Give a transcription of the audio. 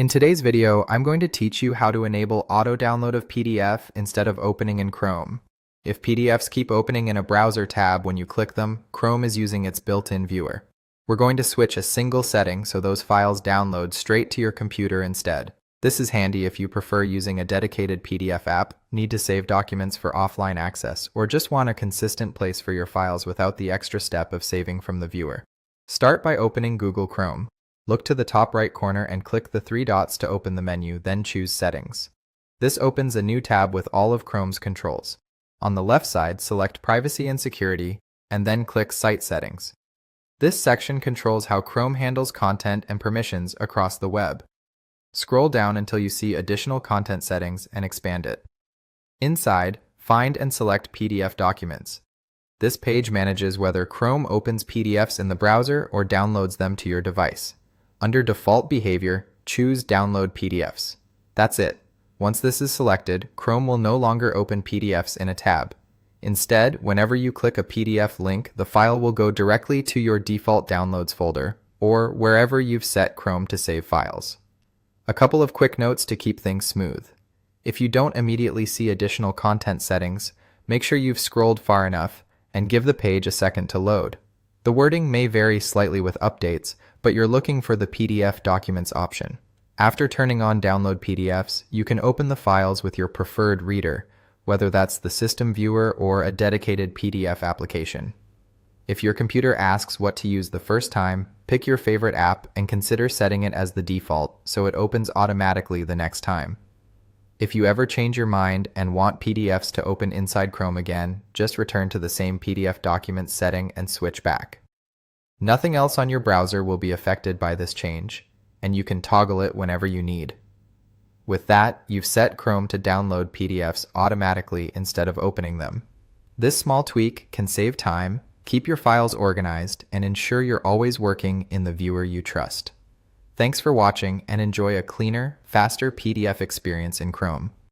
In today's video, I'm going to teach you how to enable auto-download of PDF instead of opening in Chrome. If PDFs keep opening in a browser tab when you click them, Chrome is using its built-in viewer. We're going to switch a single setting so those files download straight to your computer instead. This is handy if you prefer using a dedicated PDF app, need to save documents for offline access, or just want a consistent place for your files without the extra step of saving from the viewer. Start by opening Google Chrome. Look to the top right corner and click the three dots to open the menu, then choose Settings. This opens a new tab with all of Chrome's controls. On the left side, select Privacy and Security, and then click Site Settings. This section controls how Chrome handles content and permissions across the web. Scroll down until you see Additional Content Settings and expand it. Inside, find and select PDF Documents. This page manages whether Chrome opens PDFs in the browser or downloads them to your device. Under Default Behavior, choose Download PDFs. That's it. Once this is selected, Chrome will no longer open PDFs in a tab. Instead, whenever you click a PDF link, the file will go directly to your default Downloads folder, or wherever you've set Chrome to save files. A couple of quick notes to keep things smooth. If you don't immediately see additional content settings, make sure you've scrolled far enough and give the page a second to load. The wording may vary slightly with updates, but you're looking for the PDF Documents option. After turning on Download PDFs, you can open the files with your preferred reader, whether that's the system viewer or a dedicated PDF application. If your computer asks what to use the first time, pick your favorite app and consider setting it as the default so it opens automatically the next time. If you ever change your mind and want PDFs to open inside Chrome again, just return to the same PDF Documents setting and switch back. Nothing else on your browser will be affected by this change, and you can toggle it whenever you need. With that, you've set Chrome to download PDFs automatically instead of opening them. This small tweak can save time, keep your files organized, and ensure you're always working in the viewer you trust. Thanks for watching and enjoy a cleaner, faster PDF experience in Chrome.